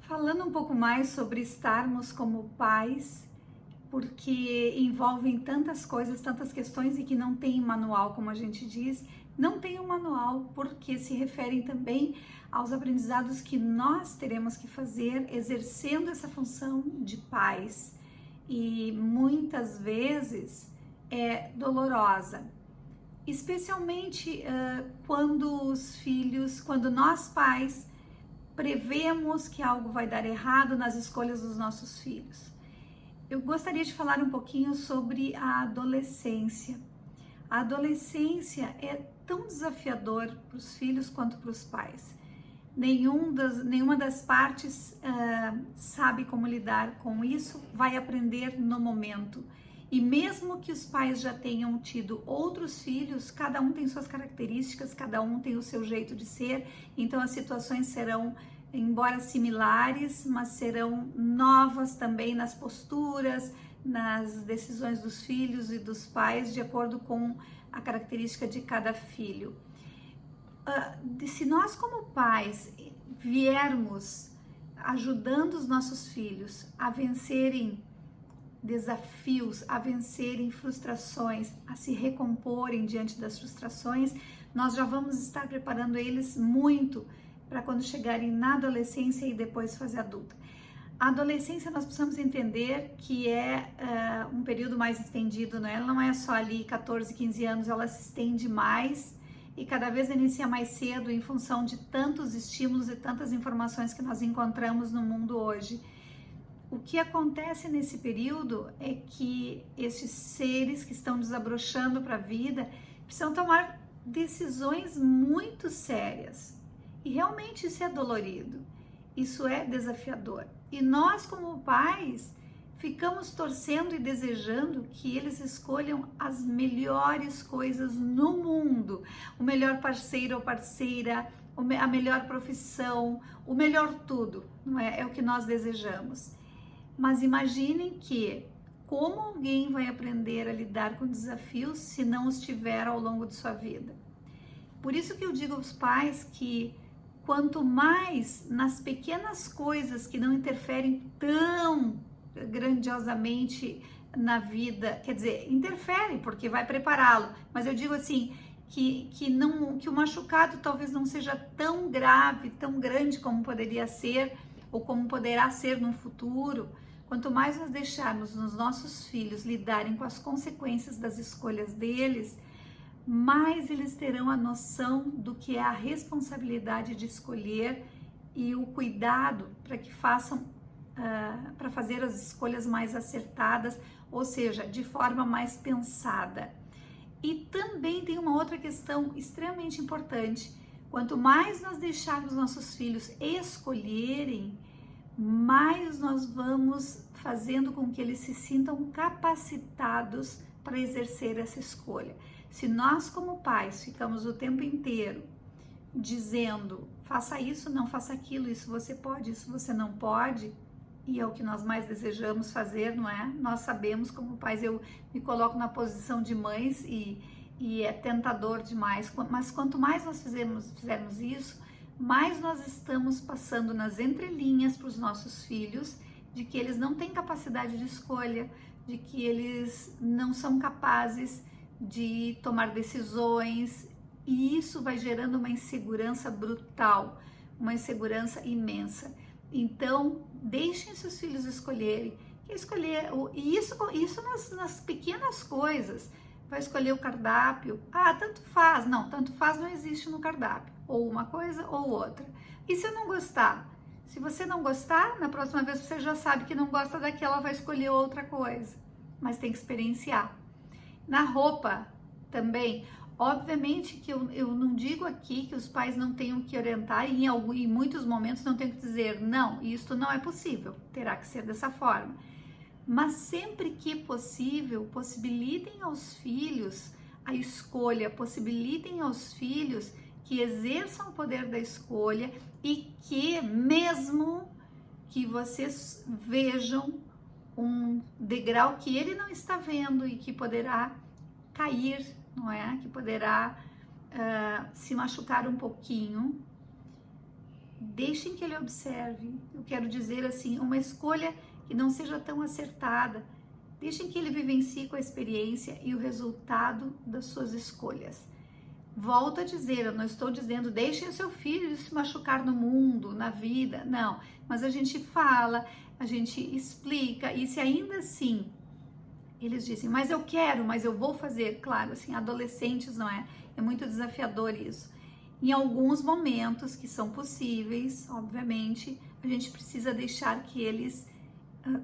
Falando um pouco mais sobre estarmos como pais, porque envolvem tantas coisas, tantas questões e que não tem manual, como a gente diz, não tem um manual, porque se referem também aos aprendizados que nós teremos que fazer exercendo essa função de pais. E muitas vezes é dolorosa, especialmente quando nós pais prevemos que algo vai dar errado nas escolhas dos nossos filhos. Eu gostaria de falar um pouquinho sobre a adolescência. A adolescência é tão desafiador para os filhos quanto para os pais. Nenhuma das partes sabe como lidar com isso, vai aprender no momento. E mesmo que os pais já tenham tido outros filhos, cada um tem suas características, cada um tem o seu jeito de ser, então as situações serão, embora similares, mas serão novas também nas posturas, nas decisões dos filhos e dos pais, de acordo com a característica de cada filho. Se nós como pais viermos ajudando os nossos filhos a vencerem desafios, a vencerem frustrações, a se recomporem diante das frustrações, nós já vamos estar preparando eles muito para quando chegarem na adolescência e depois fase adulta. A adolescência nós precisamos entender que é um período mais estendido, né? Ela não é só ali 14, 15 anos, ela se estende mais e cada vez inicia mais cedo em função de tantos estímulos e tantas informações que nós encontramos no mundo hoje. O que acontece nesse período é que esses seres que estão desabrochando para a vida precisam tomar decisões muito sérias. E realmente isso é dolorido, isso é desafiador. E nós, como pais, ficamos torcendo e desejando que eles escolham as melhores coisas no mundo, o melhor parceiro ou parceira, a melhor profissão, o melhor tudo, não é? É o que nós desejamos. Mas imaginem que como alguém vai aprender a lidar com desafios se não os tiver ao longo de sua vida. Por isso que eu digo aos pais que quanto mais nas pequenas coisas que não interferem tão grandiosamente na vida, quer dizer, interfere porque vai prepará-lo, mas eu digo assim, que o machucado talvez não seja tão grave, tão grande como poderia ser ou como poderá ser no futuro. Quanto mais nós deixarmos os nossos filhos lidarem com as consequências das escolhas deles, mais eles terão a noção do que é a responsabilidade de escolher e o cuidado para que façam, para fazer as escolhas mais acertadas, ou seja, de forma mais pensada. E também tem uma outra questão extremamente importante: quanto mais nós deixarmos nossos filhos escolherem, mais nós vamos fazendo com que eles se sintam capacitados para exercer essa escolha. Se nós como pais ficamos o tempo inteiro dizendo faça isso, não faça aquilo, isso você pode, isso você não pode, e é o que nós mais desejamos fazer, não é? Nós sabemos como pais, eu me coloco na posição de mães e é tentador demais, mas quanto mais nós fizermos isso, mais nós estamos passando nas entrelinhas para os nossos filhos de que eles não têm capacidade de escolha, de que eles não são capazes de tomar decisões, e isso vai gerando uma insegurança brutal, uma insegurança imensa. Então, deixem seus filhos escolherem, e isso nas pequenas coisas. Vai escolher o cardápio, tanto faz, não, tanto faz não existe no cardápio, ou uma coisa ou outra. E se eu não gostar? Se você não gostar, na próxima vez você já sabe que não gosta daquela, vai escolher outra coisa, mas tem que experienciar. Na roupa também, obviamente que eu não digo aqui que os pais não tenham que orientar, e em muitos momentos não tenho que dizer, não, isto não é possível, terá que ser dessa forma. Mas sempre que possível, possibilitem aos filhos a escolha, possibilitem aos filhos que exerçam o poder da escolha e que mesmo que vocês vejam um degrau que ele não está vendo e que poderá cair, não é? Que poderá se machucar um pouquinho, deixem que ele observe. Eu quero dizer assim, uma escolha que não seja tão acertada, deixem que ele vivencie com a experiência e o resultado das suas escolhas. Volto a dizer, eu não estou dizendo deixem o seu filho se machucar no mundo, na vida, não. Mas a gente fala, a gente explica, e se ainda assim eles dizem, mas eu quero, mas eu vou fazer, claro, assim, adolescentes, não é? É muito desafiador isso. Em alguns momentos que são possíveis, obviamente, a gente precisa deixar que eles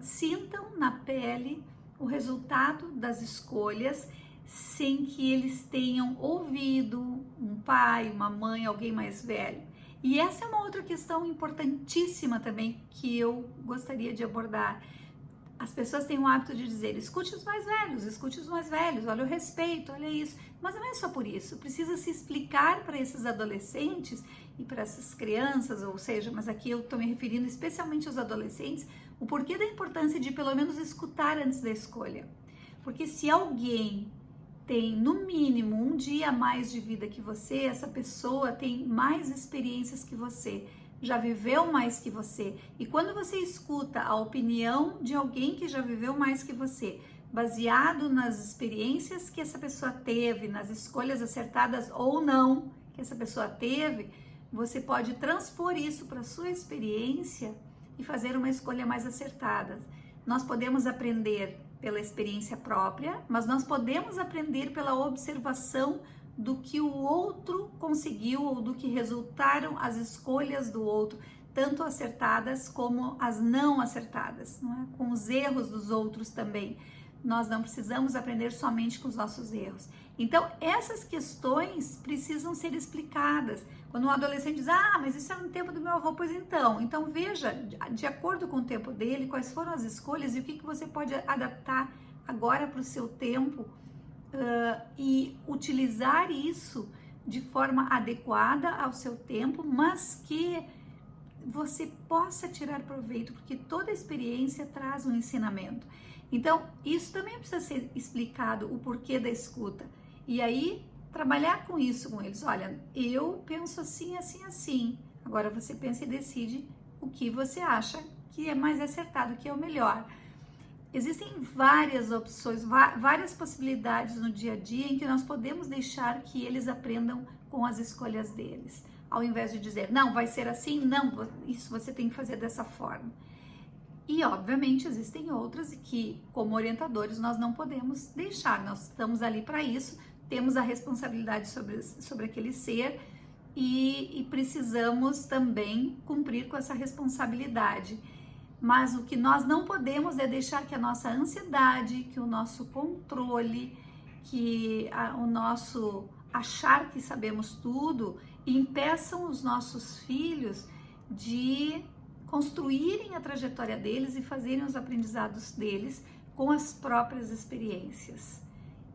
sintam na pele o resultado das escolhas, sem que eles tenham ouvido um pai, uma mãe, alguém mais velho. E essa é uma outra questão importantíssima também que eu gostaria de abordar. As pessoas têm o hábito de dizer, escute os mais velhos, olha o respeito, olha isso. Mas não é só por isso, precisa se explicar para esses adolescentes e para essas crianças, ou seja, mas aqui eu estou me referindo especialmente aos adolescentes, o porquê da importância de pelo menos escutar antes da escolha. Porque se alguém tem no mínimo um dia a mais de vida que você, essa pessoa tem mais experiências que você, já viveu mais que você. E quando você escuta a opinião de alguém que já viveu mais que você, baseado nas experiências que essa pessoa teve, nas escolhas acertadas ou não que essa pessoa teve, você pode transpor isso para a sua experiência e fazer uma escolha mais acertada. Nós podemos aprender pela experiência própria, mas nós podemos aprender pela observação do que o outro conseguiu ou do que resultaram as escolhas do outro, tanto acertadas como as não acertadas, não é? Com os erros dos outros também. Nós não precisamos aprender somente com os nossos erros. Então, essas questões precisam ser explicadas. Quando um adolescente diz, mas isso era no tempo do meu avô, pois então veja, de acordo com o tempo dele, quais foram as escolhas e o que você pode adaptar agora para o seu tempo, e utilizar isso de forma adequada ao seu tempo, mas que você possa tirar proveito, porque toda experiência traz um ensinamento. Então, isso também precisa ser explicado, o porquê da escuta. E aí, trabalhar com isso com eles. Olha, eu penso assim, assim, assim. Agora você pensa e decide o que você acha que é mais acertado, que é o melhor. Existem várias opções, várias possibilidades no dia a dia em que nós podemos deixar que eles aprendam com as escolhas deles. Ao invés de dizer, não, vai ser assim, não, isso você tem que fazer dessa forma. E, obviamente, existem outras que, como orientadores, nós não podemos deixar. Nós estamos ali para isso, temos a responsabilidade sobre aquele ser e precisamos também cumprir com essa responsabilidade. Mas o que nós não podemos é deixar que a nossa ansiedade, que o nosso controle, que o nosso achar que sabemos tudo, impeçam os nossos filhos de construírem a trajetória deles e fazerem os aprendizados deles com as próprias experiências.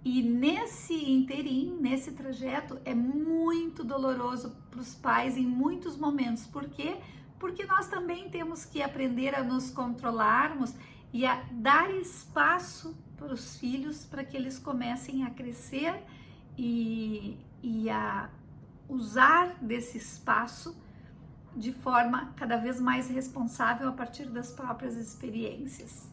E nesse interim, nesse trajeto, é muito doloroso para os pais em muitos momentos. Por quê? Porque nós também temos que aprender a nos controlarmos e a dar espaço para os filhos, para que eles comecem a crescer e a usar desse espaço de forma cada vez mais responsável a partir das próprias experiências.